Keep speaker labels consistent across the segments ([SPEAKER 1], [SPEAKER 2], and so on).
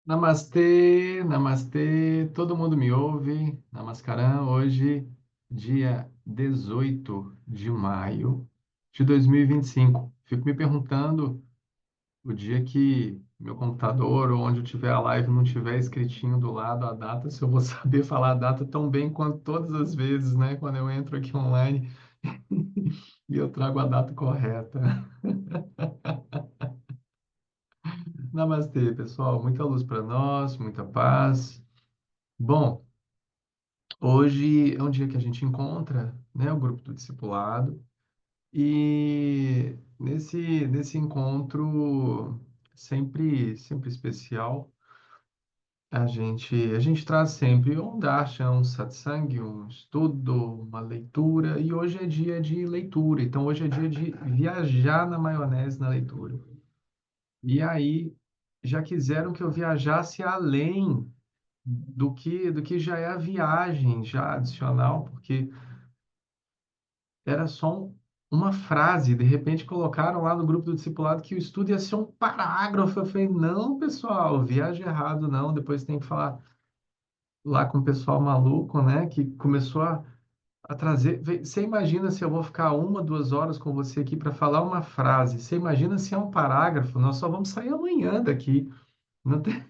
[SPEAKER 1] Namastê, namastê, todo mundo me ouve? Namaskaram, hoje, dia 18 de maio de 2025. Fico me perguntando o dia que meu computador ou onde eu tiver a live não tiver escritinho do lado a data, se eu vou saber falar a data tão bem quanto todas as vezes, né? Quando eu entro aqui online e eu trago a data correta. Namastê, pessoal. Muita luz para nós, muita paz. Bom, hoje é um dia que a gente encontra, né, o grupo do discipulado e nesse encontro sempre especial, a gente traz sempre um darshan, um satsang, um estudo, uma leitura, e hoje é dia de leitura. Então hoje é dia de viajar na maionese na leitura. E aí já quiseram que eu viajasse além do que já é a viagem já adicional, porque era só uma frase, de repente colocaram lá no grupo do discipulado que o estudo ia ser um parágrafo. Eu falei, não, pessoal, viaja errado, não. Depois tem que falar lá com o pessoal maluco, né, que começou a trazer. Você imagina se eu vou ficar 1, 2 horas com você aqui para falar uma frase? Você imagina se é um parágrafo? Nós só vamos sair amanhã daqui. Não tem,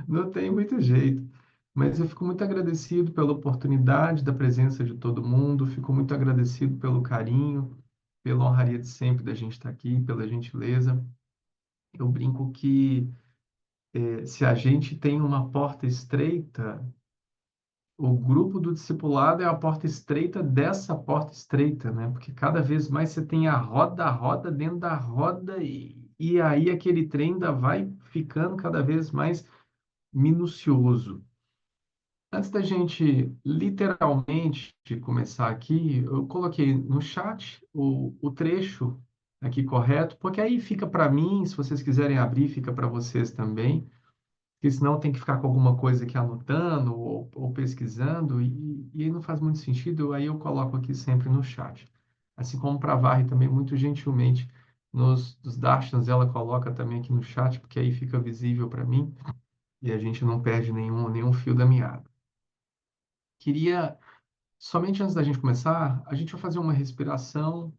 [SPEAKER 1] não tem muito jeito. Mas eu fico muito agradecido pela oportunidade da presença de todo mundo, fico muito agradecido pelo carinho, pela honraria de sempre da gente estar aqui, pela gentileza. Eu brinco que se a gente tem uma porta estreita, o grupo do discipulado é a porta estreita dessa porta estreita, né? Porque cada vez mais você tem a roda dentro da roda, e aí aquele trem ainda vai ficando cada vez mais minucioso. Antes da gente literalmente começar aqui, eu coloquei no chat o trecho aqui correto, porque aí fica para mim, se vocês quiserem abrir, fica para vocês também, porque senão tem que ficar com alguma coisa aqui anotando ou pesquisando, e aí não faz muito sentido, aí eu coloco aqui sempre no chat. Assim como para a Varre também, muito gentilmente, nos darshans ela coloca também aqui no chat, porque aí fica visível para mim e a gente não perde nenhum fio da meada. Queria, somente antes da gente começar, a gente vai fazer uma respiração.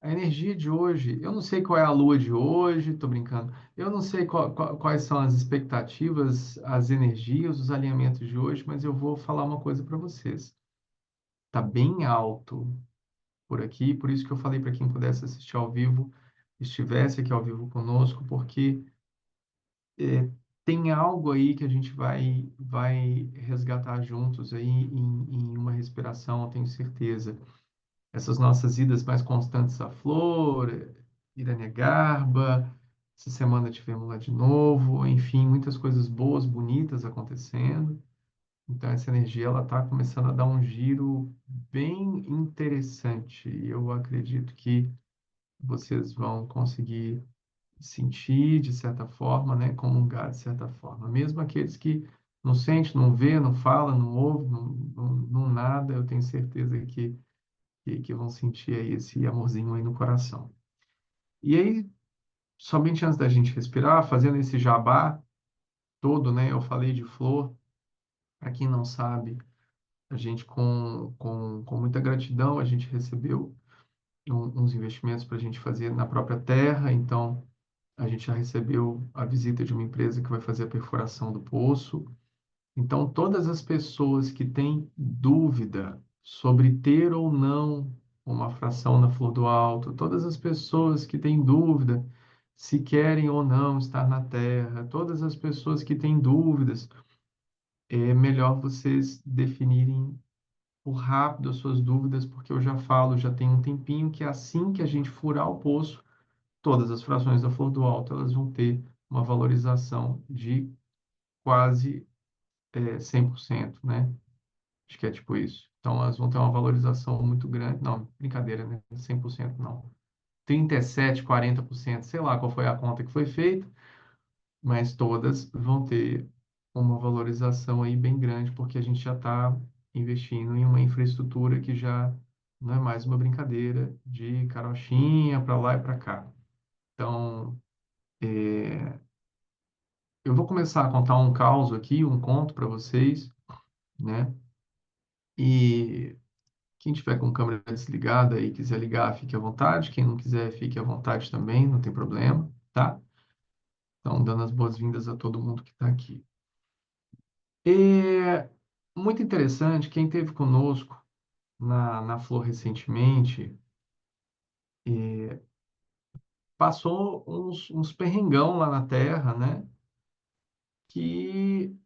[SPEAKER 1] A energia de hoje, eu não sei qual é a lua de hoje, tô brincando. Eu não sei quais são as expectativas, as energias, os alinhamentos de hoje, mas eu vou falar uma coisa para vocês. Tá bem alto por aqui, por isso que eu falei para quem pudesse assistir ao vivo, estivesse aqui ao vivo conosco, porque é, tem algo aí que a gente vai resgatar juntos aí em uma respiração, eu tenho certeza. Essas nossas idas mais constantes à Flor, Iranegarba, essa semana tivemos lá de novo, enfim, muitas coisas boas, bonitas acontecendo. Então essa energia ela está começando a dar um giro bem interessante. E eu acredito que vocês vão conseguir sentir de certa forma, né, comungar de certa forma. Mesmo aqueles que não sente, não vê, não fala, não ouve, não nada, eu tenho certeza que vão sentir aí esse amorzinho aí no coração. E aí, somente antes da gente respirar, fazendo esse jabá todo, né, eu falei de flor, para quem não sabe, a gente com muita gratidão, a gente recebeu uns investimentos para a gente fazer na própria terra, então a gente já recebeu a visita de uma empresa que vai fazer a perfuração do poço. Então, todas as pessoas que têm dúvida sobre ter ou não uma fração na Flor do Alto, todas as pessoas que têm dúvida se querem ou não estar na Terra, todas as pessoas que têm dúvidas, é melhor vocês definirem por rápido as suas dúvidas, porque eu já falo, já tem um tempinho que assim que a gente furar o poço, todas as frações da Flor do Alto, elas vão ter uma valorização de quase 100%, né? Acho que é tipo isso. Então, elas vão ter uma valorização muito grande. Não, brincadeira, né? 100% não. 37, 40%, sei lá qual foi a conta que foi feita, mas todas vão ter uma valorização aí bem grande, porque a gente já está investindo em uma infraestrutura que já não é mais uma brincadeira de carochinha para lá e para cá. Então, eu vou começar a contar um caos aqui, um conto para vocês, né? E quem tiver com câmera desligada e quiser ligar, fique à vontade. Quem não quiser, fique à vontade também, não tem problema, tá? Então, dando as boas-vindas a todo mundo que está aqui. É muito interessante, quem esteve conosco na Flor recentemente, passou uns perrengão lá na Terra, né? Que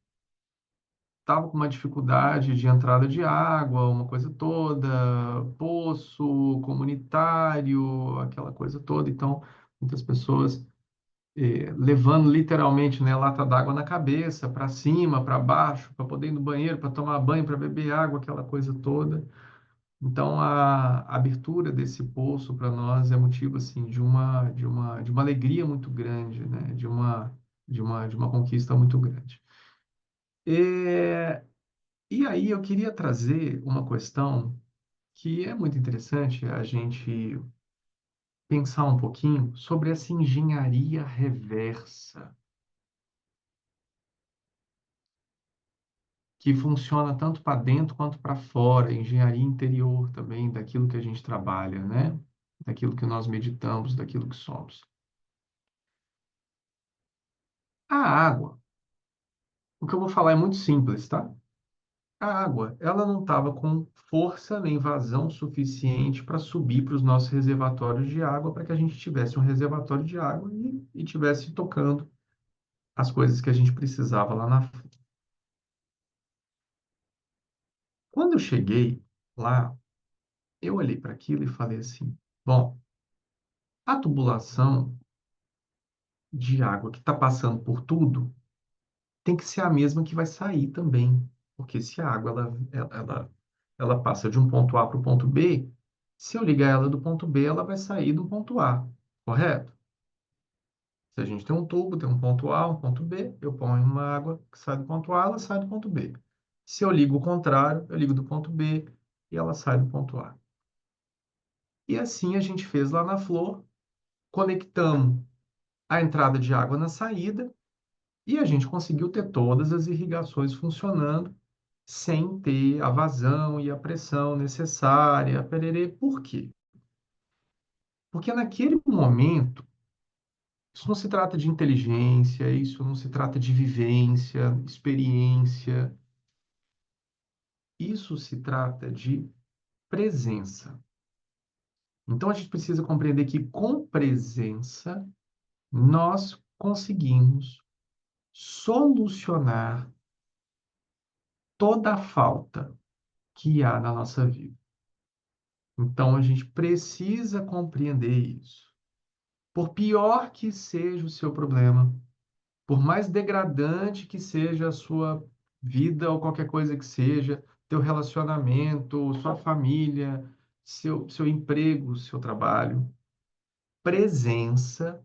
[SPEAKER 1] estava com uma dificuldade de entrada de água, uma coisa toda, poço comunitário, aquela coisa toda. Então, muitas pessoas levando literalmente, né, lata d'água na cabeça, para cima, para baixo, para poder ir no banheiro, para tomar banho, para beber água, aquela coisa toda. Então, a abertura desse poço para nós é motivo assim de uma alegria muito grande, né? De uma conquista muito grande. É, e aí eu queria trazer uma questão que é muito interessante a gente pensar um pouquinho sobre essa engenharia reversa, que funciona tanto para dentro quanto para fora, engenharia interior também, daquilo que a gente trabalha, né? Daquilo que nós meditamos, daquilo que somos. A água, o que eu vou falar é muito simples, tá? A água, ela não estava com força nem vazão suficiente para subir para os nossos reservatórios de água, para que a gente tivesse um reservatório de água e tivesse tocando as coisas que a gente precisava lá na frente. Quando eu cheguei lá, eu olhei para aquilo e falei assim: bom, a tubulação de água que está passando por tudo tem que ser a mesma que vai sair também. Porque se a água ela passa de um ponto A para o ponto B, se eu ligar ela do ponto B, ela vai sair do ponto A, correto? Se a gente tem um tubo, tem um ponto A, um ponto B, eu ponho uma água que sai do ponto A, ela sai do ponto B. Se eu ligo o contrário, eu ligo do ponto B e ela sai do ponto A. E assim a gente fez lá na Flor, conectamos a entrada de água na saída e a gente conseguiu ter todas as irrigações funcionando sem ter a vazão e a pressão necessária. Pererê. Por quê? Porque naquele momento, isso não se trata de inteligência, isso não se trata de vivência, experiência, isso se trata de presença. Então a gente precisa compreender que com presença nós conseguimos solucionar toda a falta que há na nossa vida. Então a gente precisa compreender isso. Por pior que seja o seu problema, por mais degradante que seja a sua vida ou qualquer coisa que seja, teu relacionamento, sua família, seu emprego, seu trabalho, presença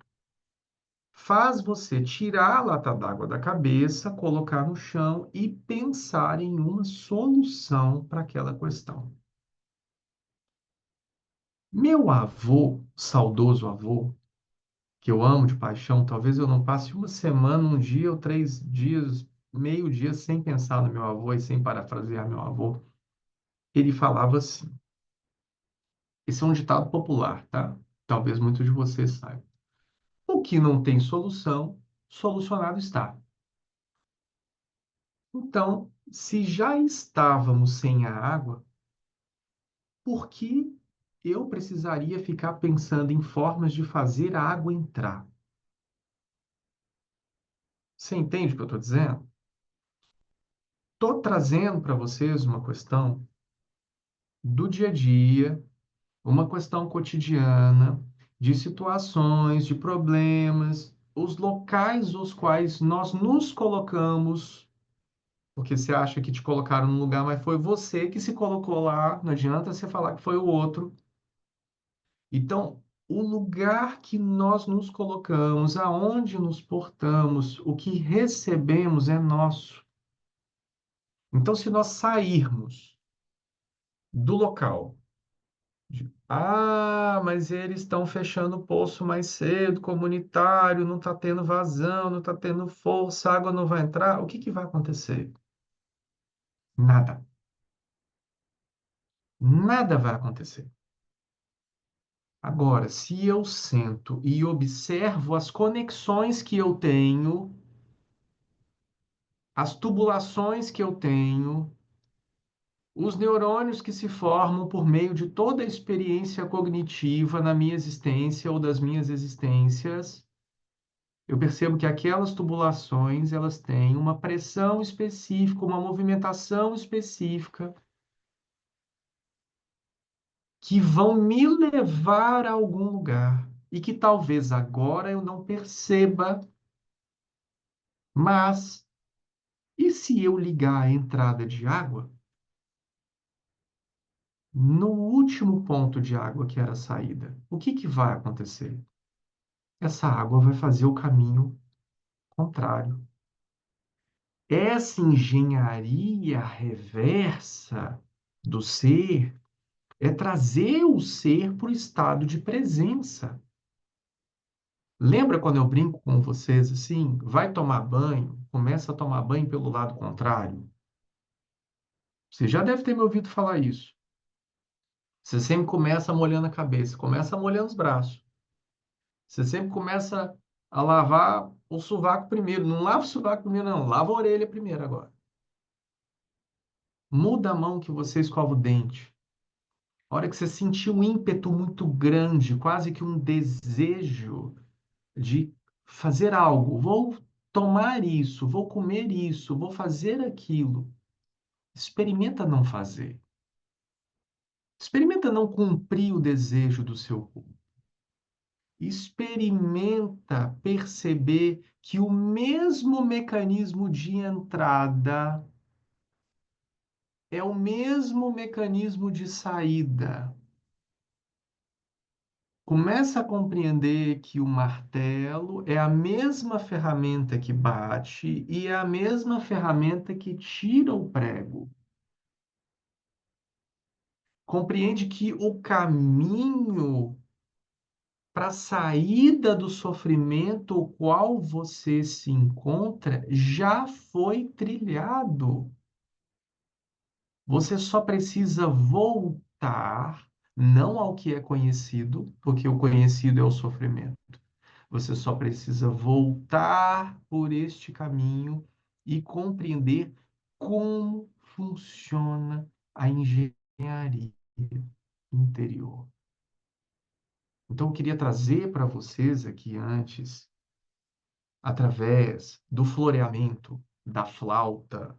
[SPEAKER 1] faz você tirar a lata d'água da cabeça, colocar no chão e pensar em uma solução para aquela questão. Meu avô, saudoso avô, que eu amo de paixão, talvez eu não passe uma semana, um dia ou 3 dias, meio dia sem pensar no meu avô e sem parafrasear meu avô. Ele falava assim, esse é um ditado popular, tá? Talvez muitos de vocês saibam. O que não tem solução, solucionado está. Então, se já estávamos sem a água, por que eu precisaria ficar pensando em formas de fazer a água entrar? Você entende o que eu estou dizendo? Estou trazendo para vocês uma questão do dia a dia, uma questão cotidiana, de situações, de problemas, os locais os quais nós nos colocamos, porque você acha que te colocaram num lugar, mas foi você que se colocou lá, não adianta você falar que foi o outro. Então, o lugar que nós nos colocamos, aonde nos portamos, o que recebemos é nosso. Então, se nós sairmos do local Ah, mas eles estão fechando o poço mais cedo, comunitário, não está tendo vazão, não está tendo força, a água não vai entrar. O que que vai acontecer? Nada. Nada vai acontecer. Agora, se eu sento e observo as conexões que eu tenho, as tubulações que eu tenho, os neurônios que se formam por meio de toda a experiência cognitiva na minha existência ou das minhas existências, eu percebo que aquelas tubulações, elas têm uma pressão específica, uma movimentação específica que vão me levar a algum lugar e que talvez agora eu não perceba, mas e se eu ligar a entrada de água no último ponto de água que era a saída? O que que vai acontecer? Essa água vai fazer o caminho contrário. Essa engenharia reversa do ser é trazer o ser para o estado de presença. Lembra quando eu brinco com vocês assim? Vai tomar banho, começa a tomar banho pelo lado contrário. Você já deve ter me ouvido falar isso. Você sempre começa molhando a cabeça, começa molhando os braços. Você sempre começa a lavar o sovaco primeiro. Não lava o sovaco primeiro, não. Lava a orelha primeiro agora. Muda a mão que você escova o dente. A hora que você sentir um ímpeto muito grande, quase que um desejo de fazer algo, vou tomar isso, vou comer isso, vou fazer aquilo. Experimenta não fazer. Experimenta não cumprir o desejo do seu corpo. Experimenta perceber que o mesmo mecanismo de entrada é o mesmo mecanismo de saída. Começa a compreender que o martelo é a mesma ferramenta que bate e é a mesma ferramenta que tira o prego. Compreende que o caminho para a saída do sofrimento o qual você se encontra já foi trilhado. Você só precisa voltar, não ao que é conhecido, porque o conhecido é o sofrimento. Você só precisa voltar por este caminho e compreender como funciona a engenharia interior. Então, eu queria trazer para vocês aqui antes, através do floreamento, da flauta,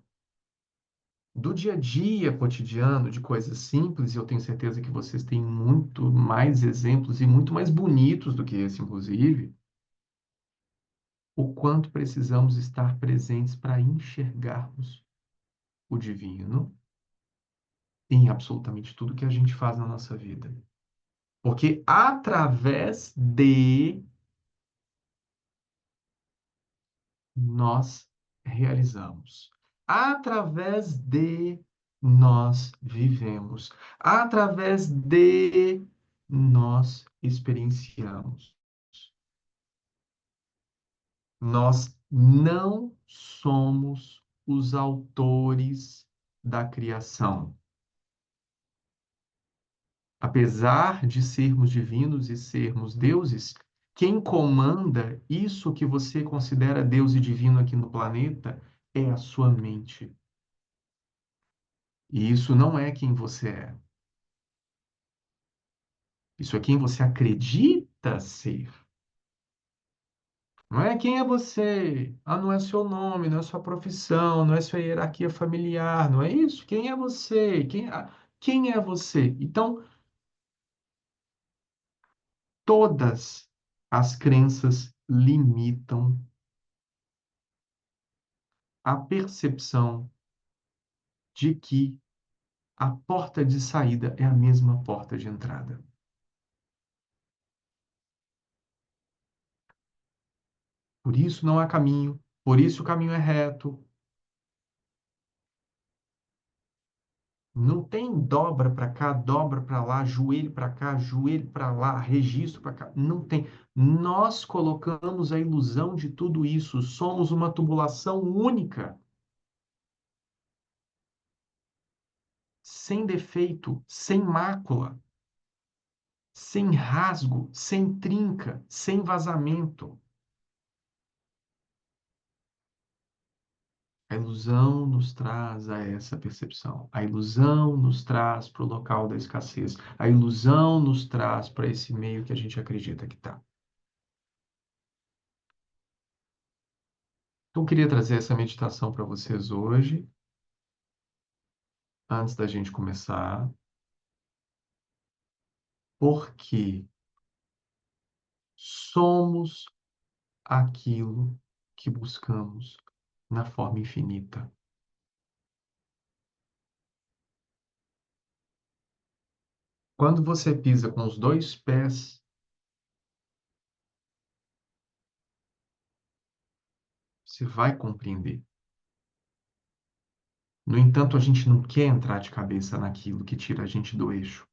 [SPEAKER 1] do dia a dia cotidiano, de coisas simples, e eu tenho certeza que vocês têm muito mais exemplos e muito mais bonitos do que esse, inclusive, o quanto precisamos estar presentes para enxergarmos o divino em absolutamente tudo que a gente faz na nossa vida. Porque através de nós realizamos. Através de nós vivemos. Através de nós experienciamos. Nós não somos os autores da criação. Apesar de sermos divinos e sermos deuses, quem comanda isso que você considera Deus e divino aqui no planeta é a sua mente. E isso não é quem você é. Isso é quem você acredita ser. Não é quem é você. Ah, não é seu nome, não é sua profissão, não é sua hierarquia familiar, não é isso? Quem é você? Quem é você? Então, todas as crenças limitam a percepção de que a porta de saída é a mesma porta de entrada. Por isso não há caminho, por isso o caminho é reto. Não tem dobra para cá, dobra para lá, joelho para cá, joelho para lá, registro para cá. Não tem. Nós colocamos a ilusão de tudo isso. Somos uma tubulação única, sem defeito, sem mácula, sem rasgo, sem trinca, sem vazamento. A ilusão nos traz a essa percepção. A ilusão nos traz para o local da escassez. A ilusão nos traz para esse meio que a gente acredita que está. Então, eu queria trazer essa meditação para vocês hoje, antes da gente começar, porque somos aquilo que buscamos na forma infinita. Quando você pisa com os dois pés, você vai compreender. No entanto, a gente não quer entrar de cabeça naquilo que tira a gente do eixo.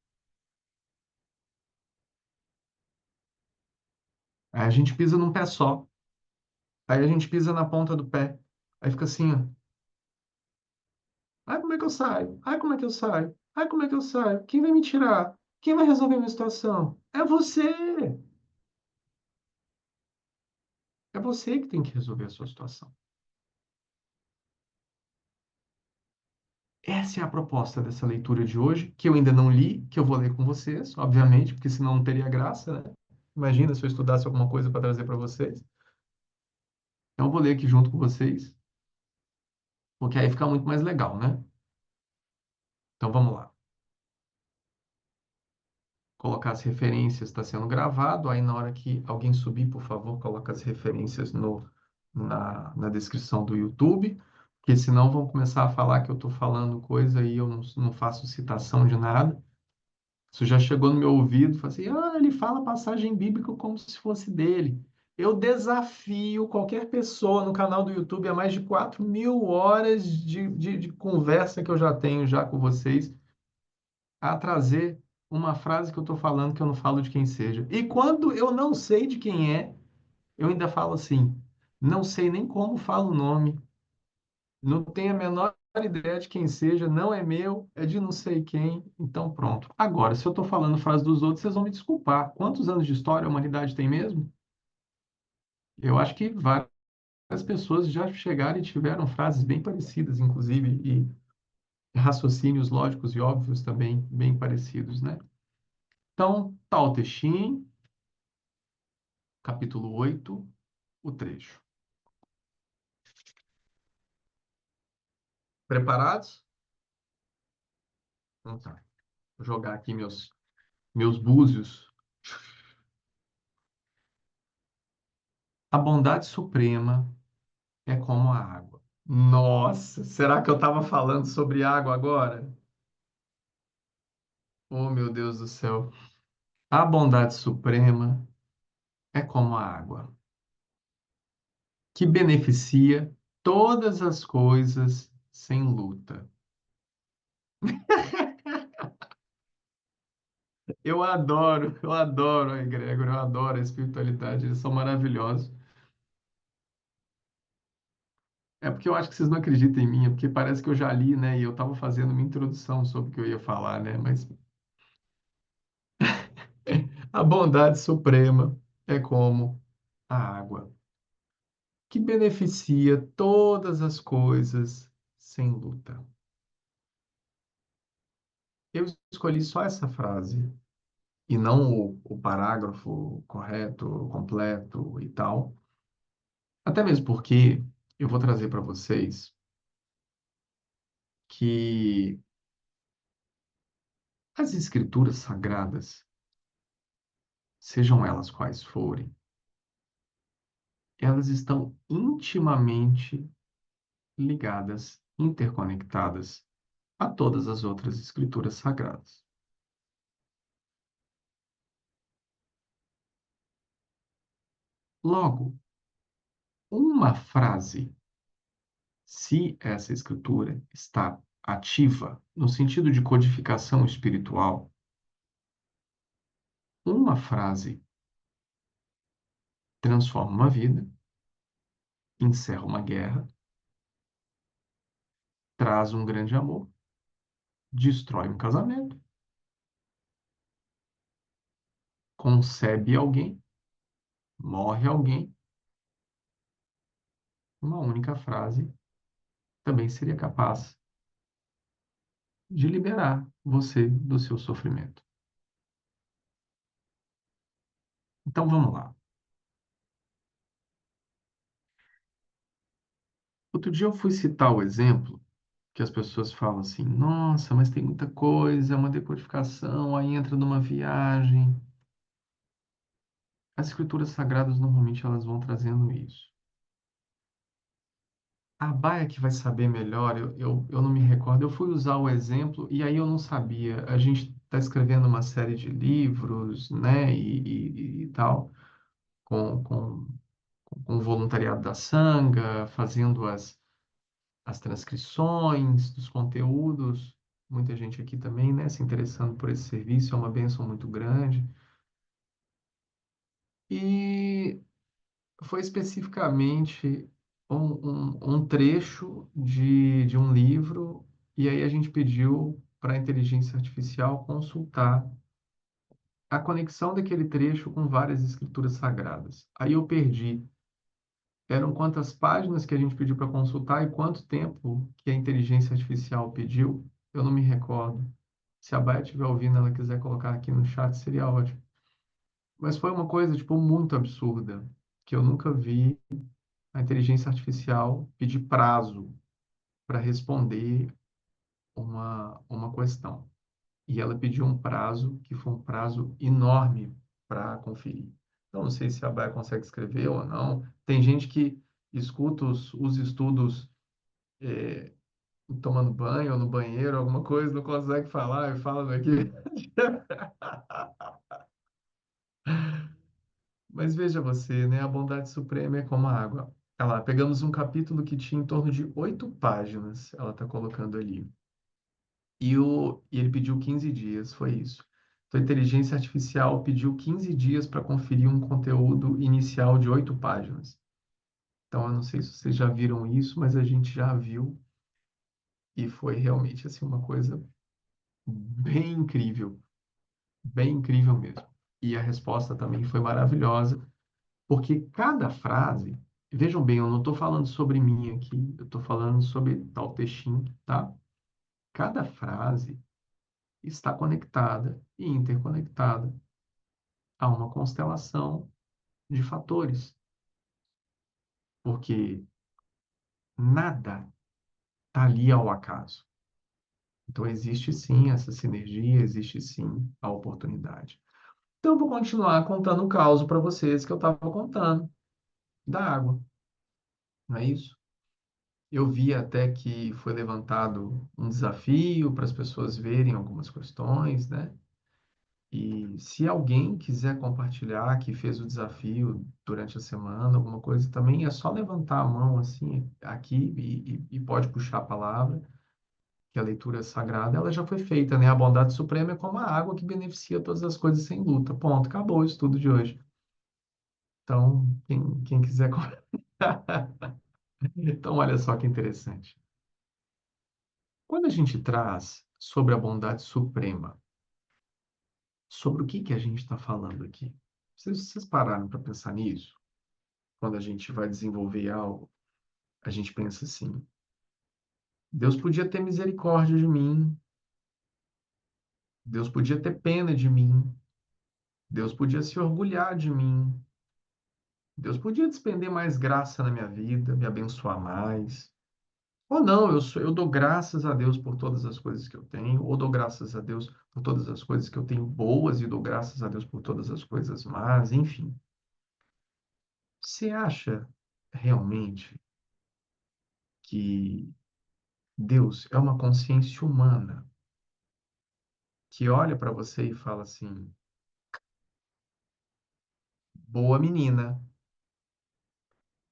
[SPEAKER 1] Aí a gente pisa num pé só. Aí a gente pisa na ponta do pé. Aí fica assim, ó. Ai, como é que eu saio? Ai, como é que eu saio? Ai, como é que eu saio? Quem vai me tirar? Quem vai resolver a minha situação? É você! É você que tem que resolver a sua situação. Essa é a proposta dessa leitura de hoje, que eu ainda não li, que eu vou ler com vocês, obviamente, porque senão não teria graça, né? Imagina se eu estudasse alguma coisa para trazer para vocês. Então, eu vou ler aqui junto com vocês, porque aí fica muito mais legal, né? Então, vamos lá. Colocar as referências, está sendo gravado. Aí, na hora que alguém subir, por favor, coloca as referências na descrição do YouTube, porque senão vão começar a falar que eu estou falando coisa e eu não faço citação de nada. Isso já chegou no meu ouvido, falei assim, ele fala passagem bíblica como se fosse dele. Eu desafio qualquer pessoa no canal do YouTube, há mais de 4.000 horas de conversa que eu já tenho já com vocês, a trazer uma frase que eu estou falando que eu não falo de quem seja. E quando eu não sei de quem é, eu ainda falo assim, não sei nem como falo o nome, não tenho a menor ideia de quem seja, não é meu, é de não sei quem, então pronto. Agora, se eu estou falando frase dos outros, vocês vão me desculpar. Quantos anos de história a humanidade tem mesmo? Eu acho que várias pessoas já chegaram e tiveram frases bem parecidas, inclusive, e raciocínios lógicos e óbvios também bem parecidos, né? Então, Tao Te Ching, capítulo 8, o trecho. Preparados? Então tá. Vou jogar aqui meus búzios. A bondade suprema é como a água. Nossa, será que eu estava falando sobre água agora? Oh, meu Deus do céu. A bondade suprema é como a água, que beneficia todas as coisas sem luta. Eu adoro a egrégora, eu adoro a espiritualidade, eles são maravilhosos. É porque eu acho que vocês não acreditam em mim, é porque parece que eu já li, né? E eu estava fazendo uma introdução sobre o que eu ia falar, né? Mas a bondade suprema é como a água, que beneficia todas as coisas sem luta. Eu escolhi só essa frase e não o parágrafo correto, completo e tal, até mesmo porque eu vou trazer para vocês que as escrituras sagradas, sejam elas quais forem, elas estão intimamente ligadas, interconectadas a todas as outras escrituras sagradas. Logo, uma frase, se essa escritura está ativa, no sentido de codificação espiritual, uma frase transforma uma vida, encerra uma guerra, traz um grande amor, destrói um casamento, concebe alguém, morre alguém. Uma única frase também seria capaz de liberar você do seu sofrimento. Então vamos lá. Outro dia eu fui citar o exemplo que as pessoas falam assim: nossa, mas tem muita coisa, é uma decodificação, aí entra numa viagem. As escrituras sagradas normalmente elas vão trazendo isso. A Baia que vai saber melhor, eu não me recordo. Eu fui usar o exemplo e aí eu não sabia. A gente está escrevendo uma série de livros, né, e tal, com com o voluntariado da Sanga, fazendo as transcrições dos conteúdos. Muita gente aqui também, né, se interessando por esse serviço, é uma bênção muito grande. E foi especificamente um trecho de um livro, e aí a gente pediu para a inteligência artificial consultar a conexão daquele trecho com várias escrituras sagradas. Aí eu perdi. Eram quantas páginas que a gente pediu para consultar e quanto tempo que a inteligência artificial pediu? Eu não me recordo. Se a Baia estiver ouvindo, ela quiser colocar aqui no chat, seria ótimo. Mas foi uma coisa, tipo, muito absurda, que eu nunca vi a inteligência artificial pedir prazo para responder uma questão. E ela pediu um prazo que foi um prazo enorme para conferir. Então, não sei se a Baia consegue escrever ou não. Tem gente que escuta os estudos tomando banho ou no banheiro, alguma coisa, não consegue falar e fala daqui. Mas veja você, né? A bondade suprema é como a água. Olha lá, pegamos um capítulo que tinha em torno de 8 páginas, ela está colocando ali. E ele pediu 15 dias, foi isso. Então, a inteligência artificial pediu 15 dias para conferir um conteúdo inicial de 8 páginas. Então, eu não sei se vocês já viram isso, mas a gente já viu e foi realmente assim uma coisa bem incrível mesmo. E a resposta também foi maravilhosa, porque cada frase, vejam bem, eu não estou falando sobre mim aqui, eu estou falando sobre tal textinho, tá? Cada frase está conectada e interconectada a uma constelação de fatores, porque nada está ali ao acaso. Então, existe sim essa sinergia, existe sim a oportunidade. Então, eu vou continuar contando o caso para vocês que eu estava contando da água, não é isso? Eu vi até que foi levantado um desafio para as pessoas verem algumas questões, né? E se alguém quiser compartilhar que fez o desafio durante a semana, alguma coisa, também é só levantar a mão assim aqui e pode puxar a palavra, que a leitura sagrada ela já foi feita, né? A bondade suprema é como a água que beneficia todas as coisas sem luta. Ponto, acabou o estudo de hoje. Então, quem quiser. Então, olha só que interessante. Quando a gente traz sobre a bondade suprema, sobre o que a gente está falando aqui? Vocês pararam para pensar nisso? Quando a gente vai desenvolver algo, a gente pensa assim: Deus podia ter misericórdia de mim, Deus podia ter pena de mim, Deus podia se orgulhar de mim, Deus podia despender mais graça na minha vida, me abençoar mais. Ou não, eu dou graças a Deus por todas as coisas que eu tenho, ou dou graças a Deus por todas as coisas que eu tenho boas e dou graças a Deus por todas as coisas más, enfim. Você acha realmente que Deus é uma consciência humana que olha para você e fala assim: boa menina,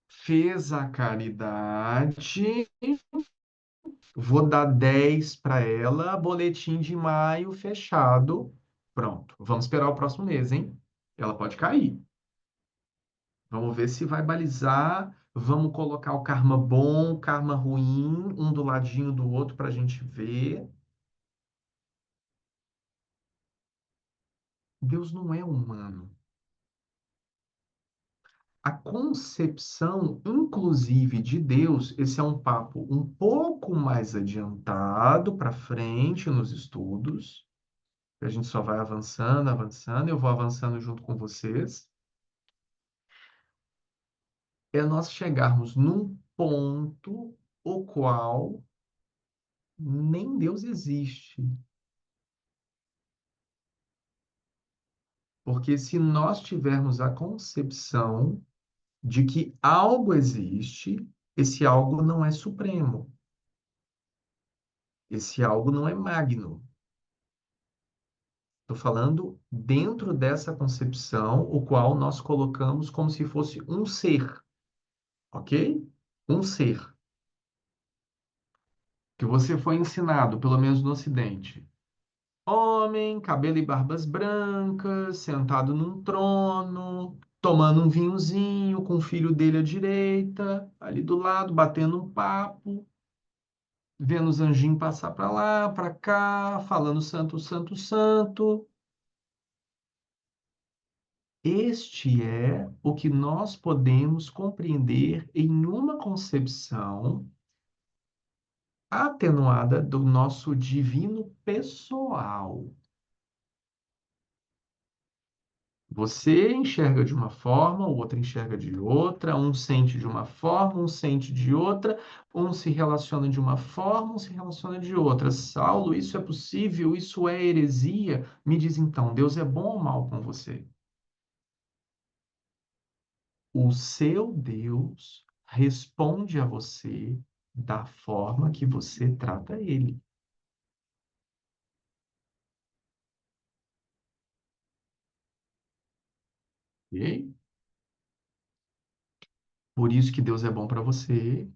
[SPEAKER 1] fez a caridade, Vou dar 10 para ela, boletim de maio fechado. Pronto. Vamos esperar o próximo mês, hein? Ela pode cair. Vamos ver se vai balizar. Vamos colocar o karma bom, karma ruim, um do ladinho do outro para a gente ver. Deus não é humano. A concepção, inclusive, de Deus, esse é um papo um pouco mais adiantado para frente nos estudos. A gente só vai avançando, avançando, eu vou avançando junto com vocês. É nós chegarmos num ponto o qual nem Deus existe. Porque se nós tivermos a concepção de que algo existe, esse algo não é supremo, esse algo não é magno. Estou falando dentro dessa concepção, o qual nós colocamos como se fosse um ser, ok? Um ser que você foi ensinado, pelo menos no Ocidente. Homem, cabelo e barbas brancas, sentado num trono, tomando um vinhozinho com o filho dele à direita, ali do lado, batendo um papo, vendo os anjinhos passar para lá, para cá, falando santo, santo, santo. Este é o que nós podemos compreender em uma concepção atenuada do nosso divino pessoal. Você enxerga de uma forma, o outro enxerga de outra, um sente de uma forma, um sente de outra, um se relaciona de uma forma, um se relaciona de outra. Saulo, isso é possível? Isso é heresia? Me diz então, Deus é bom ou mal com você? O seu Deus responde a você da forma que você trata ele. Ok? Por isso que Deus é bom para você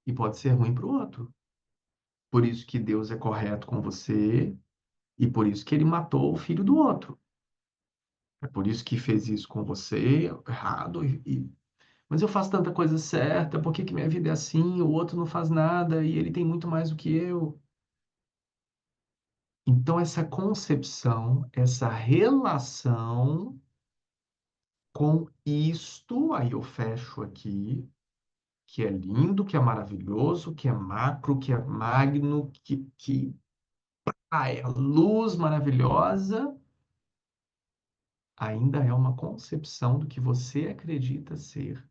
[SPEAKER 1] e pode ser ruim para o outro. Por isso que Deus é correto com você e por isso que ele matou o filho do outro. É por isso que fez isso com você, errado. Mas eu faço tanta coisa certa, por que que minha vida é assim? O outro não faz nada e ele tem muito mais do que eu. Então, essa concepção, essa relação com isto, aí eu fecho aqui, que é lindo, que é maravilhoso, que é macro, que é magno, é a luz maravilhosa, ainda é uma concepção do que você acredita ser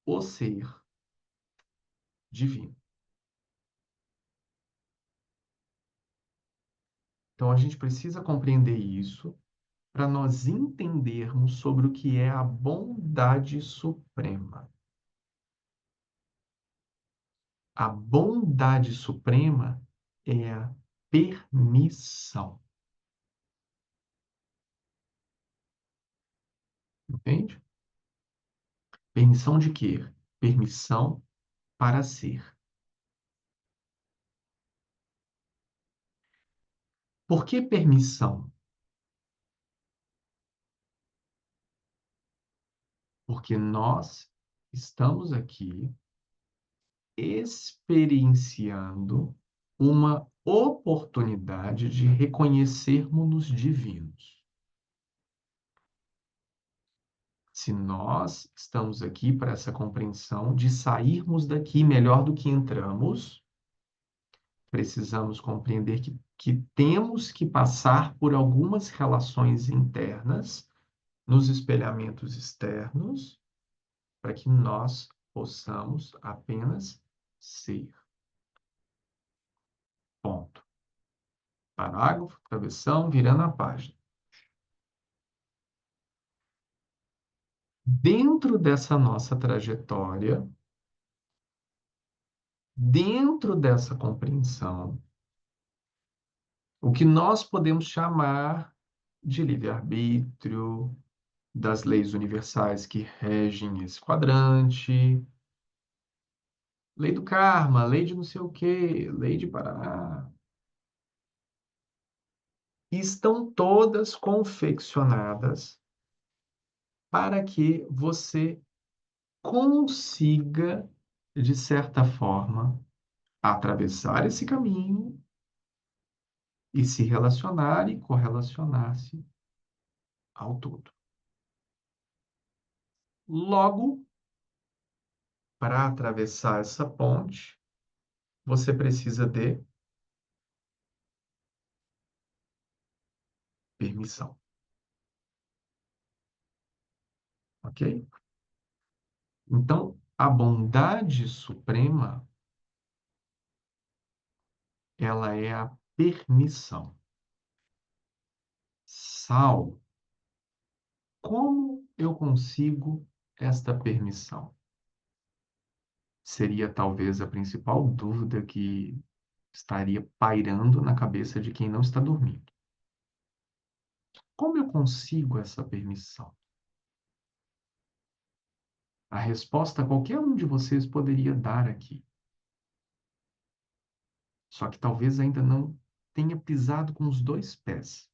[SPEAKER 1] o ser divino. Então a gente precisa compreender isso para nós entendermos sobre o que é a bondade suprema. A bondade suprema é a permissão. Entende? Permissão de quê? Permissão para ser. Por que permissão? Porque nós estamos aqui experienciando uma oportunidade de reconhecermos-nos divinos. Se nós estamos aqui para essa compreensão de sairmos daqui melhor do que entramos, precisamos compreender que temos que passar por algumas relações internas nos espelhamentos externos para que nós possamos apenas ser. Ponto. Parágrafo, travessão, virando a página. Dentro dessa nossa trajetória, dentro dessa compreensão, o que nós podemos chamar de livre-arbítrio, das leis universais que regem esse quadrante, lei do karma, lei de não sei o quê, lei de Paraná. Estão todas confeccionadas para que você consiga, de certa forma, atravessar esse caminho e se relacionar e correlacionar-se ao todo. Logo, para atravessar essa ponte, você precisa de permissão, ok? Então, a bondade suprema, ela é a permissão. Sal, como eu consigo esta permissão? Seria talvez a principal dúvida que estaria pairando na cabeça de quem não está dormindo. Como eu consigo essa permissão? A resposta qualquer um de vocês poderia dar aqui. Só que talvez ainda não tenha pisado com os dois pés.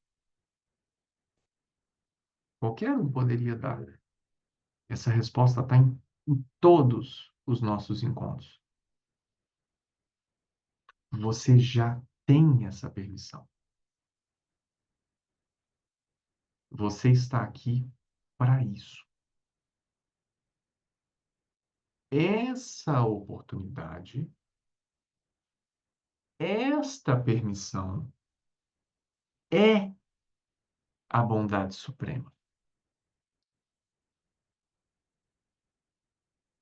[SPEAKER 1] Qualquer um poderia dar. Essa resposta está em todos os nossos encontros. Você já tem essa permissão. Você está aqui para isso. Essa oportunidade, esta permissão é a bondade suprema.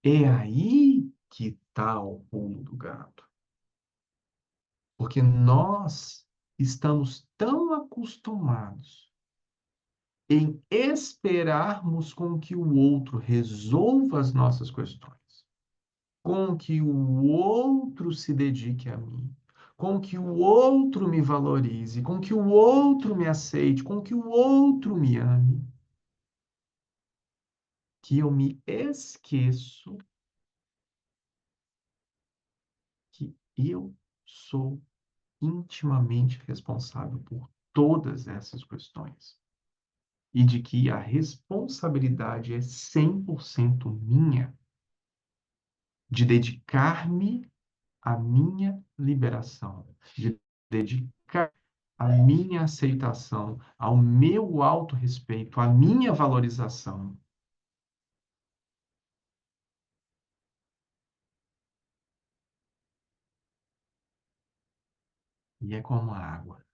[SPEAKER 1] É aí que está o pulo do gato. Porque nós estamos tão acostumados em esperarmos com que o outro resolva as nossas questões, com que o outro se dedique a mim, com que o outro me valorize, com que o outro me aceite, com que o outro me ame, que eu me esqueço que eu sou intimamente responsável por todas essas questões e de que a responsabilidade é 100% minha de dedicar-me à minha liberação, de dedicar à minha aceitação, ao meu autorrespeito, à minha valorização. E é como a água.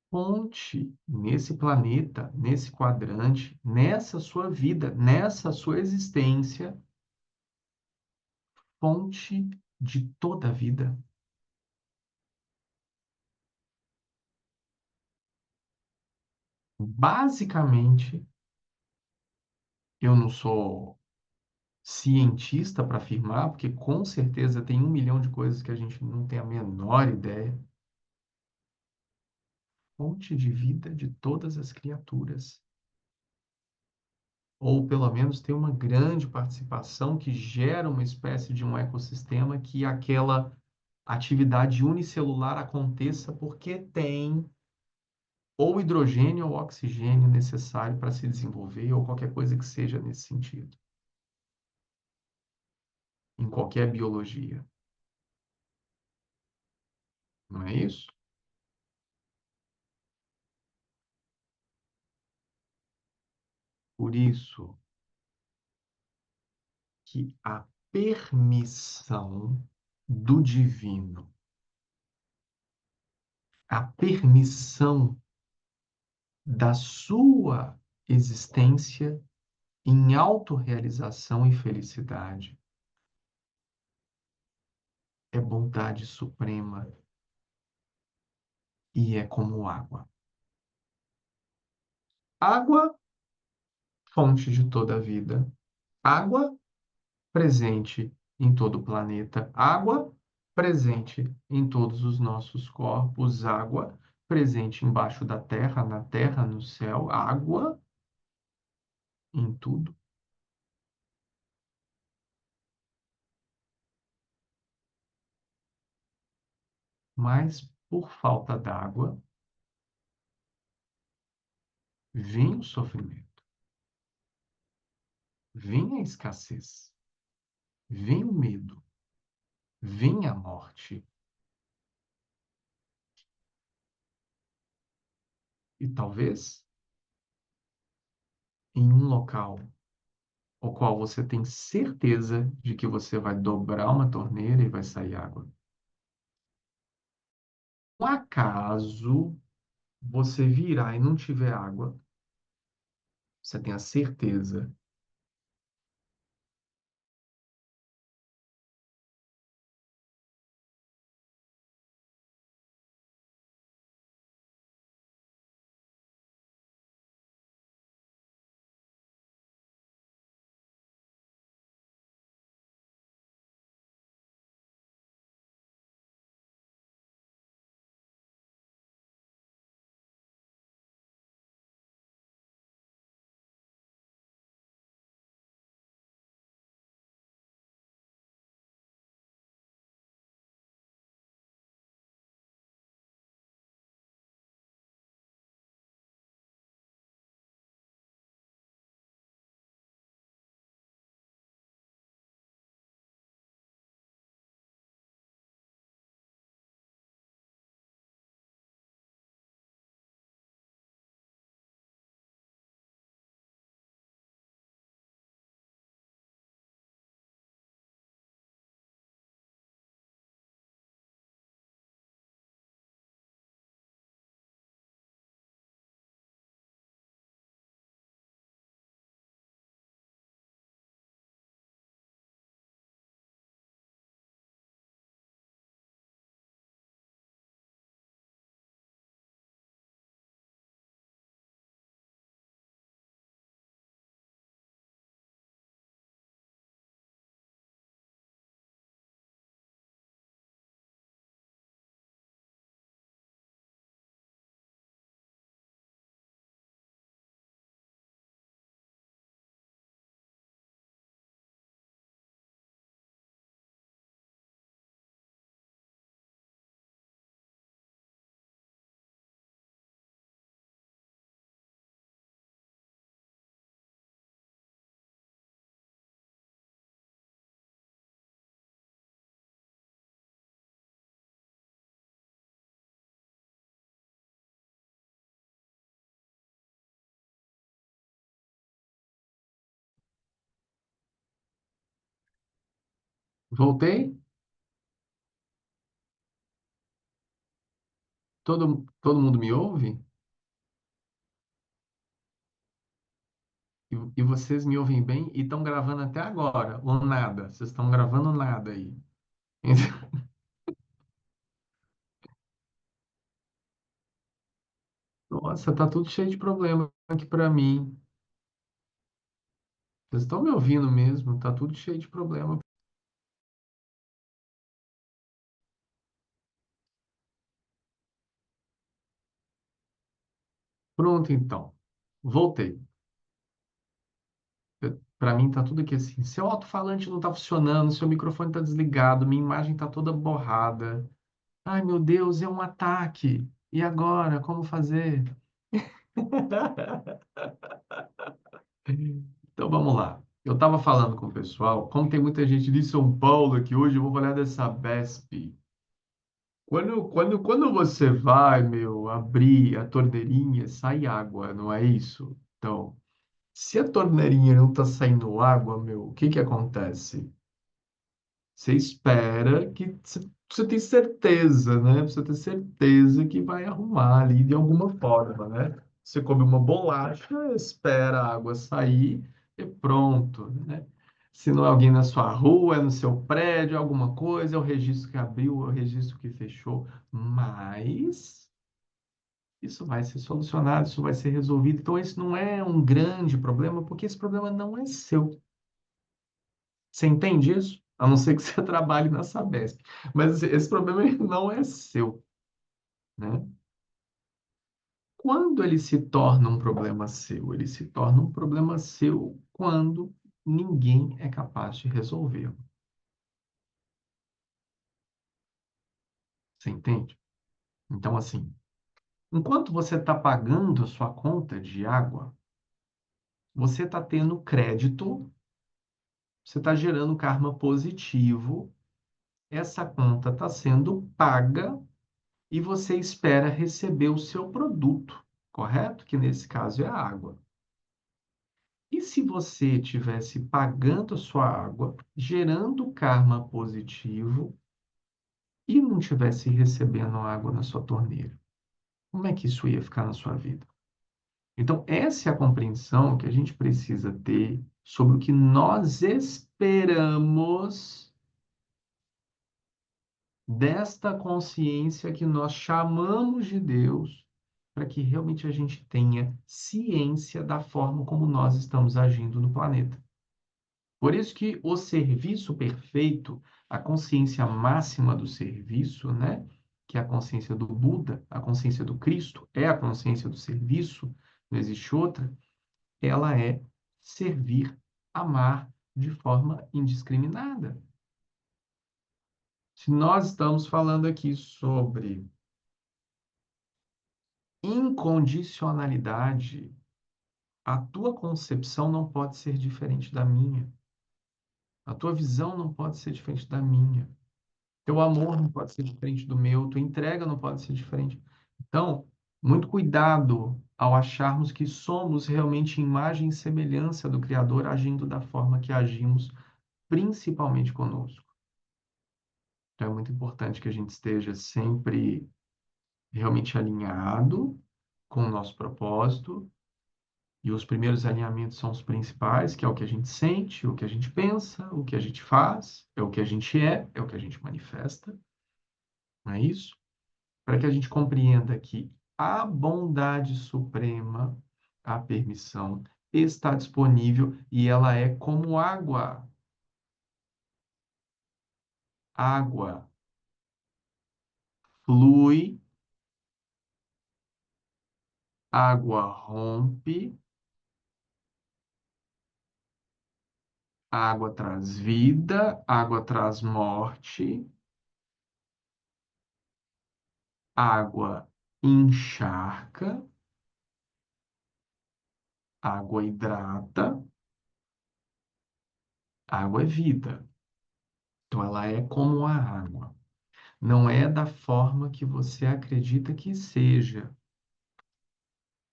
[SPEAKER 1] Fonte nesse planeta, nesse quadrante, nessa sua vida, nessa sua existência, fonte de toda a vida. Basicamente, eu não sou cientista para afirmar, porque com certeza tem 1 milhão de coisas que a gente não tem a menor ideia. Fonte de vida de todas as criaturas. Ou pelo menos tem uma grande participação que gera uma espécie de um ecossistema que aquela atividade unicelular aconteça porque tem ou hidrogênio ou oxigênio necessário para se desenvolver, ou qualquer coisa que seja nesse sentido, em qualquer biologia. Não é isso? Por isso que a permissão do divino, a permissão da sua existência em autorrealização e felicidade é bondade suprema e é como água. Água, fonte de toda a vida. Água, presente em todo o planeta. Água, presente em todos os nossos corpos. Água, presente embaixo da terra, na terra, no céu. Água em tudo. mas por falta d'água vem o sofrimento, vem a escassez, vem o medo, vem a morte. E talvez em um local o qual você tem certeza de que você vai dobrar uma torneira e vai sair água. Um acaso você virar e não tiver água, você tem a certeza. Voltei? Todo mundo me ouve? E vocês me ouvem bem e estão gravando até agora, ou nada. Vocês estão gravando nada aí. Nossa, tá tudo cheio de problema aqui para mim. Vocês estão me ouvindo mesmo? Tá tudo cheio de problema. Pronto, então. Voltei. Para mim tá tudo aqui assim. Seu alto-falante não tá funcionando, seu microfone tá desligado, minha imagem tá toda borrada. Ai, meu Deus, é um ataque. E agora, como fazer? Então vamos lá. Eu estava falando com o pessoal, como tem muita gente de São Paulo aqui hoje, eu vou falar dessa Besp. Quando você vai, meu, abrir a torneirinha, sai água, não é isso? Então, se a torneirinha não está saindo água, meu, o que que acontece? Você espera que você tem certeza, né? Você tem certeza que vai arrumar ali de alguma forma, né? Você come uma bolacha, espera a água sair e pronto, né? Se não é alguém na sua rua, é no seu prédio, é alguma coisa, é o registro que abriu, é o registro que fechou, mas isso vai ser solucionado, isso vai ser resolvido. Então, esse não é um grande problema, porque esse problema não é seu. Você entende isso? A não ser que você trabalhe na Sabesp. Mas esse problema ele não é seu, né? Quando ele se torna um problema seu? Ele se torna um problema seu quando ninguém é capaz de resolvê-lo. Você entende? Então, assim, enquanto você está pagando a sua conta de água, você está tendo crédito, você está gerando karma positivo, essa conta está sendo paga e você espera receber o seu produto, correto? Que nesse caso é a água. E se você estivesse pagando a sua água, gerando karma positivo e não estivesse recebendo água na sua torneira? Como é que isso ia ficar na sua vida? Então, essa é a compreensão que a gente precisa ter sobre o que nós esperamos desta consciência que nós chamamos de Deus, para que realmente a gente tenha ciência da forma como nós estamos agindo no planeta. Por isso que o serviço perfeito, a consciência máxima do serviço, né, que é a consciência do Buda, a consciência do Cristo, é a consciência do serviço, não existe outra, ela é servir, amar de forma indiscriminada. Se nós estamos falando aqui sobre incondicionalidade, a tua concepção não pode ser diferente da minha. A tua visão não pode ser diferente da minha. Teu amor não pode ser diferente do meu. Tua entrega não pode ser diferente. Então, muito cuidado ao acharmos que somos realmente imagem e semelhança do Criador, agindo da forma que agimos, principalmente conosco. Então, é muito importante que a gente esteja sempre realmente alinhado com o nosso propósito. E os primeiros alinhamentos são os principais, que é o que a gente sente, o que a gente pensa, o que a gente faz, é o que a gente é o que a gente manifesta, não é isso? Para que a gente compreenda que a bondade suprema, a permissão, está disponível e ela é como água. Água flui, água rompe, água traz vida, água traz morte, água encharca, água hidrata, água é vida. Então, ela é como a água. Não é da forma que você acredita que seja,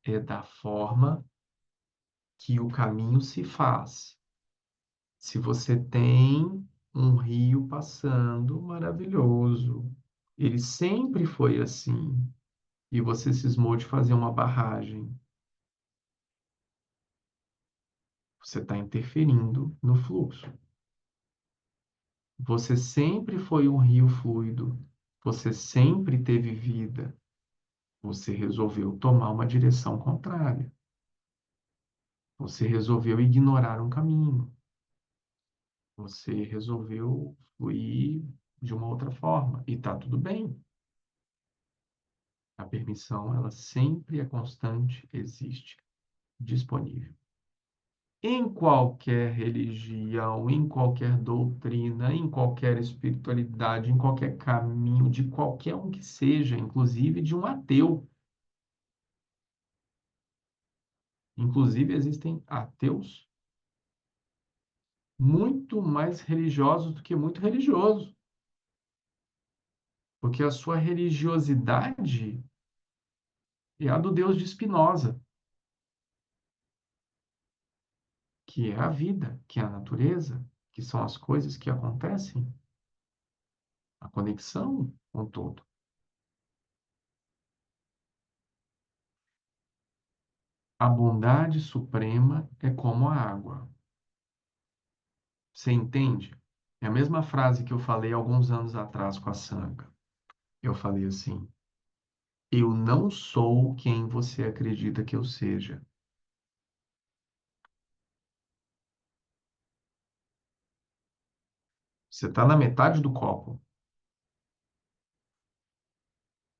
[SPEAKER 1] é da forma que o caminho se faz. Se você tem um rio passando, maravilhoso. Ele sempre foi assim. E você cismou de fazer uma barragem. Você está interferindo no fluxo. Você sempre foi um rio fluido. Você sempre teve vida. Você resolveu tomar uma direção contrária. Você resolveu ignorar um caminho. Você resolveu fluir de uma outra forma. E está tudo bem. A permissão, ela sempre é constante, existe, disponível. Em qualquer religião, em qualquer doutrina, em qualquer espiritualidade, em qualquer caminho, de qualquer um que seja, inclusive de um ateu. Inclusive, existem ateus muito mais religiosos do que muito religioso, porque a sua religiosidade é a do Deus de Spinoza, que é a vida, que é a natureza, que são as coisas que acontecem, a conexão com o todo. A bondade suprema é como a água. Você entende? É a mesma frase que eu falei alguns anos atrás com a Sangha. Eu falei assim: eu não sou quem você acredita que eu seja. Você está na metade do copo.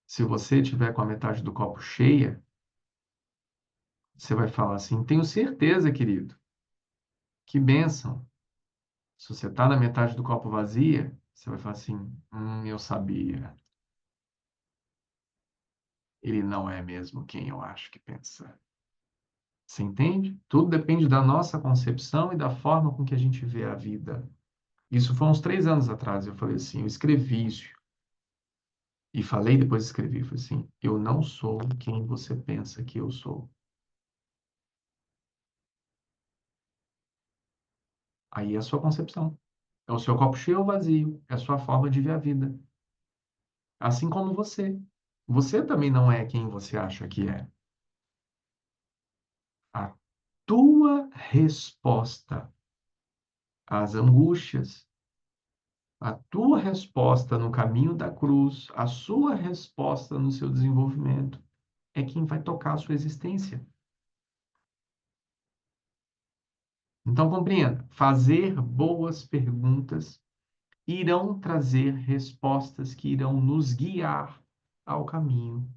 [SPEAKER 1] Se você tiver com a metade do copo cheia, você vai falar assim: tenho certeza, querido. Que bênção. Se você está na metade do copo vazia, você vai falar assim: eu sabia. ele não é mesmo quem eu acho que pensa. Você entende? Tudo depende da nossa concepção e da forma com que a gente vê a vida. Isso foi uns 3 anos atrás. Eu falei assim, eu escrevi isso e falei, depois escrevi, falei assim, eu não sou quem você pensa que eu sou. Aí é a sua concepção. É o seu copo cheio ou vazio. É a sua forma de ver a vida. Assim como você. Você também não é quem você acha que é. A tua resposta às angústias, a tua resposta no caminho da cruz, a sua resposta no seu desenvolvimento é quem vai tocar a sua existência. Então, compreenda: fazer boas perguntas irão trazer respostas que irão nos guiar ao caminho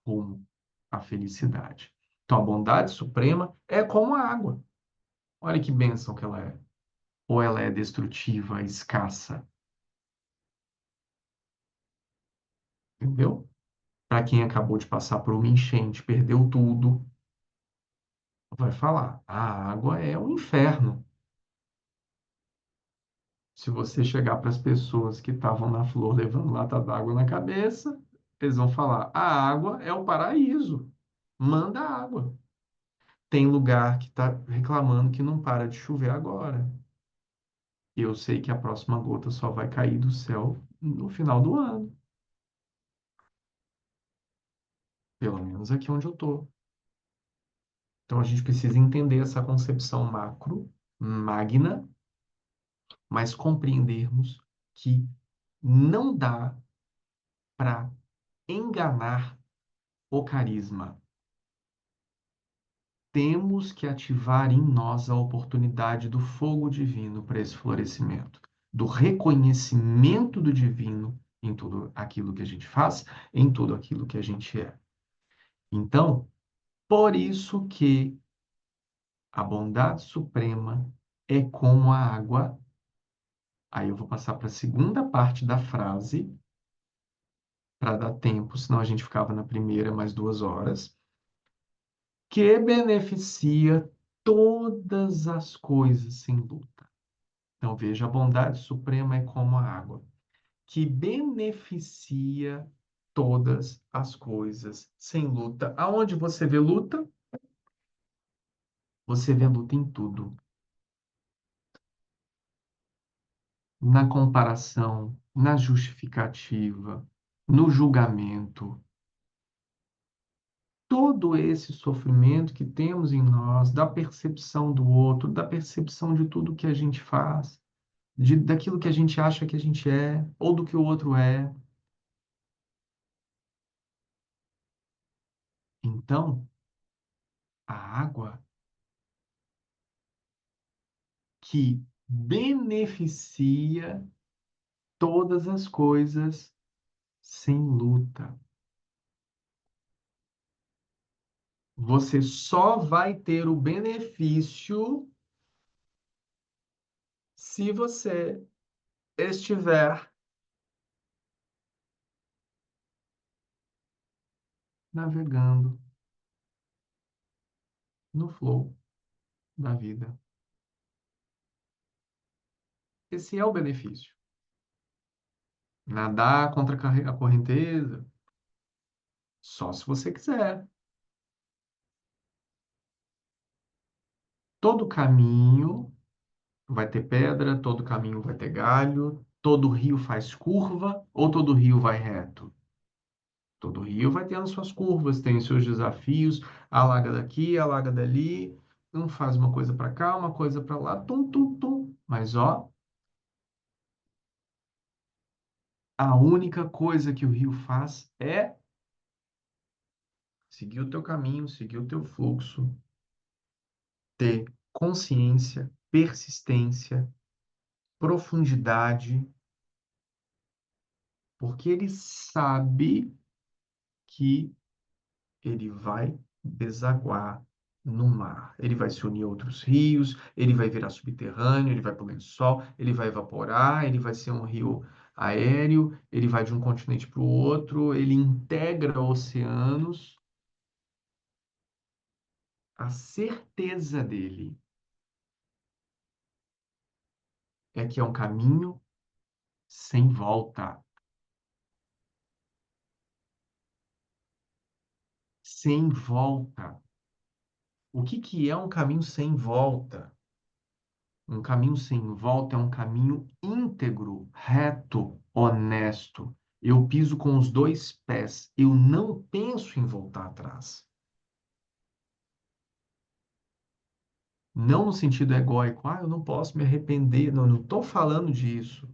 [SPEAKER 1] rumo à felicidade. Então, a bondade suprema é como a água. Olha que bênção que ela é. Ou ela é destrutiva, escassa, entendeu? Para quem acabou de passar por uma enchente, perdeu tudo, vai falar: a água é um inferno. Se você chegar para as pessoas que estavam na flor levando lata d'água na cabeça, eles vão falar: a água é o paraíso. Manda água. Tem lugar que está reclamando que não para de chover agora. Eu sei que a próxima gota só vai cair do céu no final do ano. Pelo menos aqui onde eu estou. Então a gente precisa entender essa concepção macro, magna, mas compreendermos que não dá para enganar o carisma. Temos que ativar em nós a oportunidade do fogo divino para esse florescimento, do reconhecimento do divino em tudo aquilo que a gente faz, em tudo aquilo que a gente é. Então, por isso que a bondade suprema é como a água. Aí eu vou passar para a segunda parte da frase, para dar tempo, senão a gente ficava na primeira mais 2 horas, que beneficia todas as coisas sem luta. Então veja, a bondade suprema é como a água, que beneficia todas as coisas sem luta. Aonde você vê luta? Você vê luta em tudo. Na comparação, na justificativa, no julgamento. Todo esse sofrimento que temos em nós, da percepção do outro, da percepção de tudo que a gente faz, daquilo que a gente acha que a gente é, ou do que o outro é. Então, a água que beneficia todas as coisas sem luta. Você só vai ter o benefício se você estiver navegando no flow da vida. Esse é o benefício. Nadar contra a correnteza, só se você quiser. Todo caminho vai ter pedra, todo caminho vai ter galho, todo rio faz curva ou todo rio vai reto? Todo rio vai tendo suas curvas, tem os seus desafios, alaga daqui, alaga dali, um faz uma coisa para cá, uma coisa para lá, tum, tum, tum. Mas ó, a única coisa que o rio faz é seguir o teu caminho, seguir o teu fluxo, ter consciência, persistência, profundidade, porque ele sabe que ele vai desaguar no mar. Ele vai se unir a outros rios, ele vai virar subterrâneo, ele vai para o lençol, ele vai evaporar, ele vai ser um rio aéreo, ele vai de um continente para o outro, ele integra oceanos. A certeza dele é que é um caminho sem volta. Sem volta. O que que é um caminho sem volta? Um caminho sem volta é um caminho íntegro, reto, honesto. Eu piso com os dois pés. Eu não penso em voltar atrás. Não no sentido egóico. Ah, eu não posso me arrepender. Não, não estou falando disso.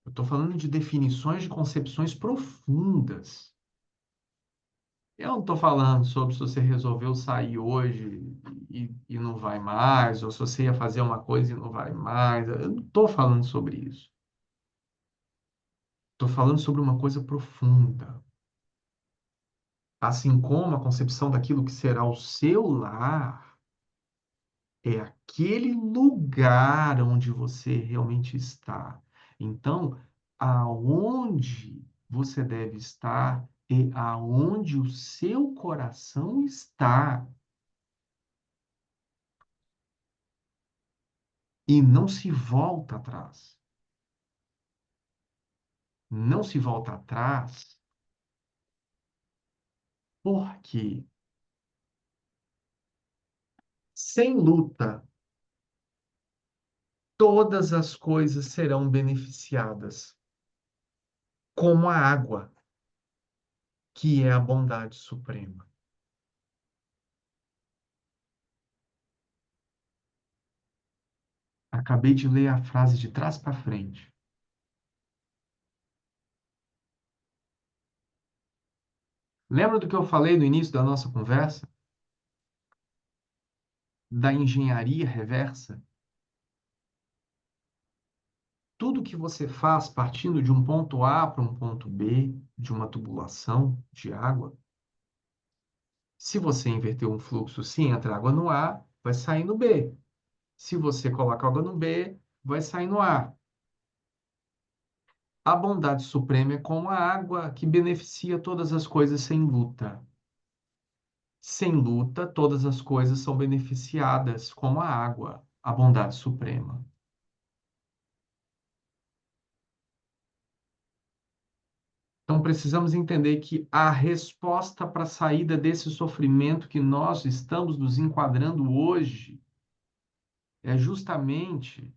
[SPEAKER 1] Eu estou falando de definições de concepções profundas. Eu não estou falando sobre se você resolveu sair hoje e não vai mais, ou se você ia fazer uma coisa e não vai mais. Eu não estou falando sobre isso. Estou falando sobre uma coisa profunda. Assim como a concepção daquilo que será o seu lar é aquele lugar onde você realmente está. Então, aonde você deve estar e aonde o seu coração está. E não se volta atrás. Não se volta atrás porque sem luta todas as coisas serão beneficiadas, como a água, que é a bondade suprema. Acabei de ler a frase de trás para frente. Lembra do que eu falei no início da nossa conversa? Da engenharia reversa? Tudo que você faz partindo de um ponto A para um ponto B, de uma tubulação de água, se você inverter um fluxo, se entra água no A, vai sair no B. Se você coloca água no B, vai sair no A. A bondade suprema é como a água que beneficia todas as coisas sem luta. Sem luta, todas as coisas são beneficiadas, como a água, a bondade suprema. Então, precisamos entender que a resposta para a saída desse sofrimento que nós estamos nos enquadrando hoje é justamente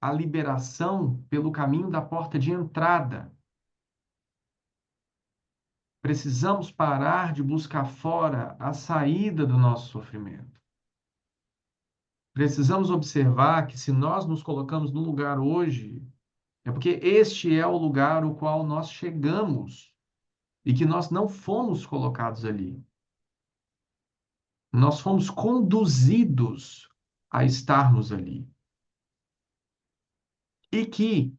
[SPEAKER 1] a liberação pelo caminho da porta de entrada. Precisamos parar de buscar fora a saída do nosso sofrimento. Precisamos observar que se nós nos colocamos no lugar hoje, é porque este é o lugar o qual nós chegamos e que nós não fomos colocados ali. Nós fomos conduzidos a estarmos ali. E que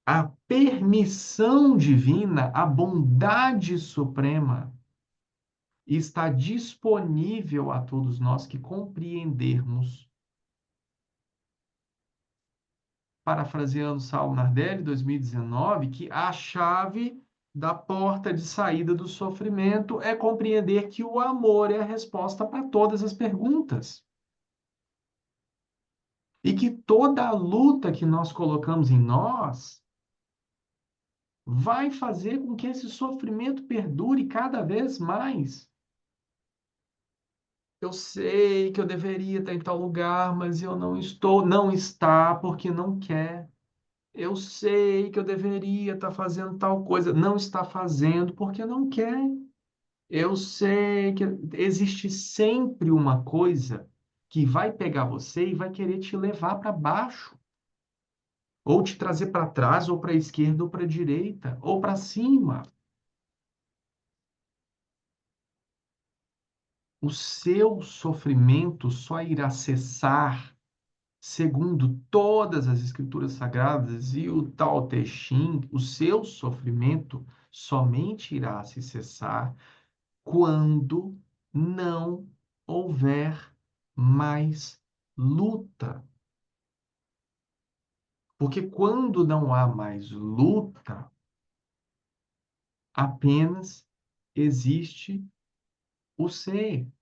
[SPEAKER 1] a permissão divina, a bondade suprema, está disponível a todos nós que compreendermos, parafraseando Saulo Nardelli, 2019, que a chave da porta de saída do sofrimento é compreender que o amor é a resposta para todas as perguntas. E que toda a luta que nós colocamos em nós vai fazer com que esse sofrimento perdure cada vez mais. Eu sei que eu deveria estar em tal lugar, mas eu não estou. Não está porque não quer. Eu sei que eu deveria estar fazendo tal coisa. Não está fazendo porque não quer. Eu sei que existe sempre uma coisa que vai pegar você e vai querer te levar para baixo, ou te trazer para trás, ou para a esquerda, ou para a direita, ou para cima. O seu sofrimento só irá cessar, segundo todas as escrituras sagradas e o Tao Te Ching, o seu sofrimento somente irá se cessar quando não houver mais luta. Porque quando não há mais luta, apenas existe o ser.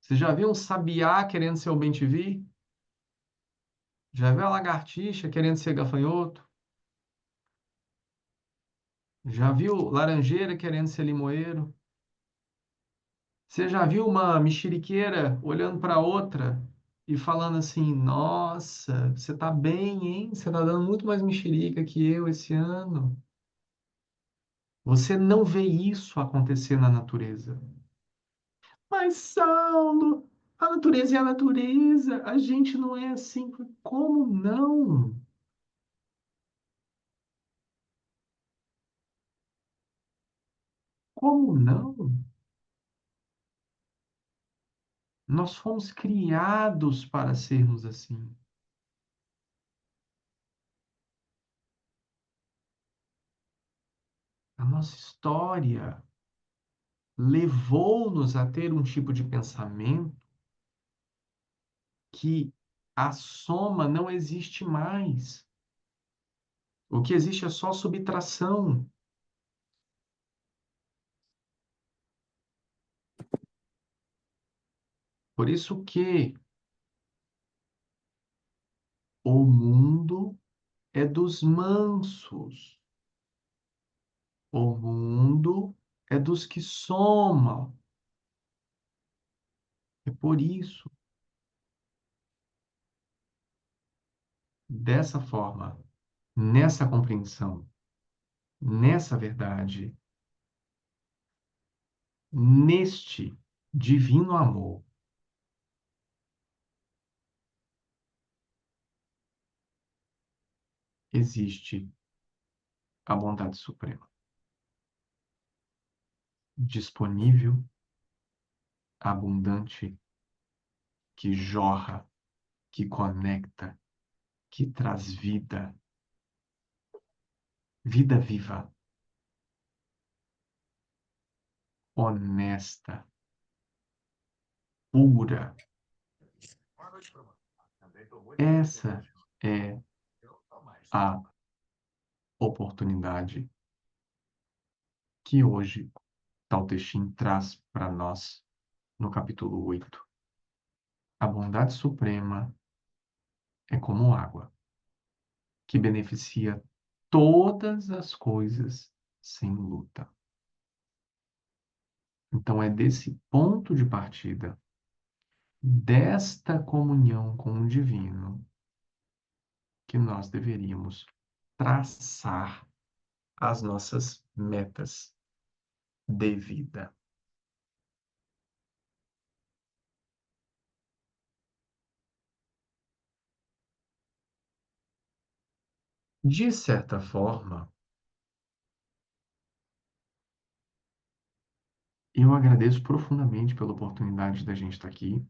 [SPEAKER 1] Você já viu um sabiá querendo ser o bem-te-vi? Já viu a lagartixa querendo ser gafanhoto? Já viu laranjeira querendo ser limoeiro? Você já viu uma mexeriqueira olhando para outra e falando assim: Nossa, você tá bem, hein? Você tá dando muito mais mexerica que eu esse ano. Você não vê isso acontecer na natureza. Mas, Saulo, a natureza é a natureza. A gente não é assim. Como não? Como não? Nós fomos criados para sermos assim. A nossa história levou-nos a ter um tipo de pensamento que a soma não existe mais. O que existe é só subtração. Por isso que o mundo é dos mansos. O mundo é dos que somam. É por isso, dessa forma, nessa compreensão, nessa verdade, neste divino amor, existe a bondade suprema, disponível, abundante, que jorra, que conecta, que traz vida, vida viva, honesta, pura. Essa é a oportunidade que hoje Tao Te Ching traz para nós no capítulo 8. A bondade suprema é como água, que beneficia todas as coisas sem luta. Então, é desse ponto de partida, desta comunhão com o divino, que nós deveríamos traçar as nossas metas de vida. De certa forma, eu agradeço profundamente pela oportunidade da gente estar aqui.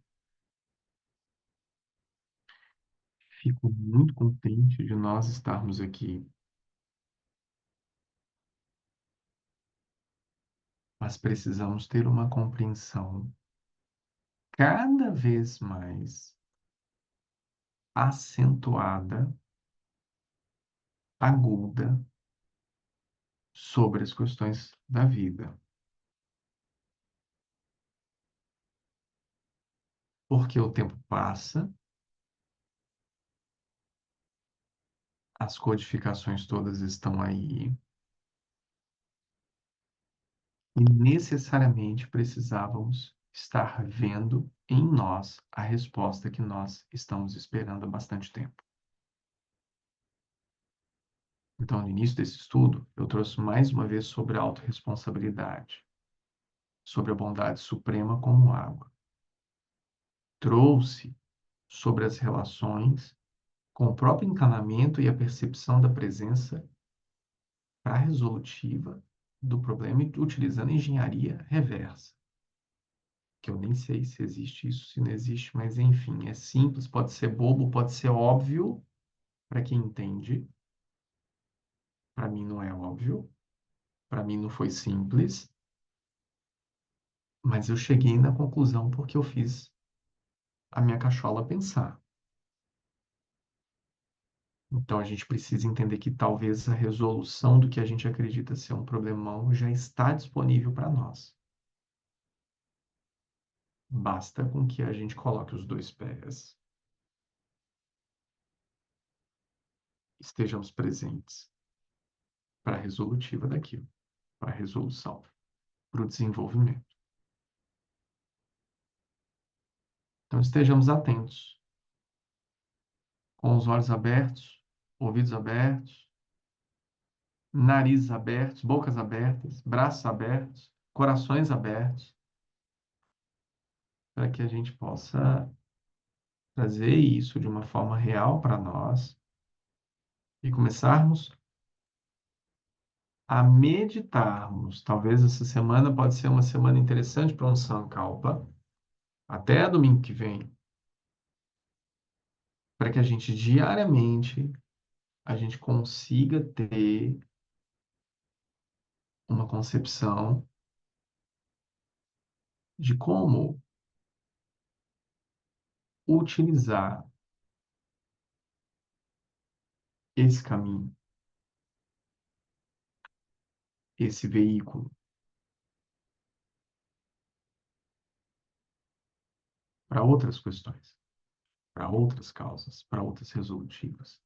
[SPEAKER 1] Fico muito contente de nós estarmos aqui, mas precisamos ter uma compreensão cada vez mais acentuada, aguda, sobre as questões da vida. Porque o tempo passa, as codificações todas estão aí, e necessariamente precisávamos estar vendo em nós a resposta que nós estamos esperando há bastante tempo. Então, no início desse estudo, eu trouxe mais uma vez sobre a autorresponsabilidade, sobre a bondade suprema como água. Trouxe sobre as relações com o próprio encanamento e a percepção da presença pré-resolutiva do problema utilizando engenharia reversa, que eu nem sei se existe isso, se não existe, mas enfim, é simples, pode ser bobo, pode ser óbvio para quem entende. Para mim não é óbvio, para mim não foi simples, mas eu cheguei na conclusão porque eu fiz a minha cachola pensar. Então a gente precisa entender que talvez a resolução do que a gente acredita ser um problemão já está disponível para nós. Basta com que a gente coloque os dois pés, estejamos presentes para a resolutiva daquilo, para a resolução, para o desenvolvimento. Então estejamos atentos, com os olhos abertos, ouvidos abertos, narizes abertos, bocas abertas, braços abertos, corações abertos, para que a gente possa trazer isso de uma forma real para nós e começarmos a meditarmos. Talvez essa semana pode ser uma semana interessante para um Sankalpa, até domingo que vem, para que a gente diariamente a gente consiga ter uma concepção de como utilizar esse caminho, esse veículo para outras questões, para outras causas, para outras resolutivas,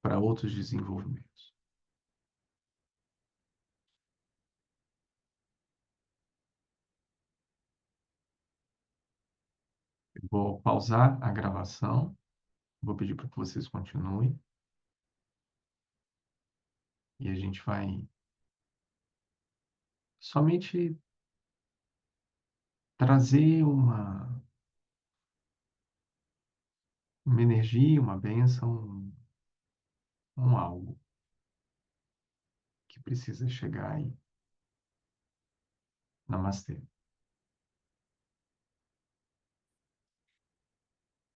[SPEAKER 1] para outros desenvolvimentos. Eu vou pausar a gravação, vou pedir para que vocês continuem e a gente vai somente trazer uma energia, uma bênção, um algo que precisa chegar aí. Namastê.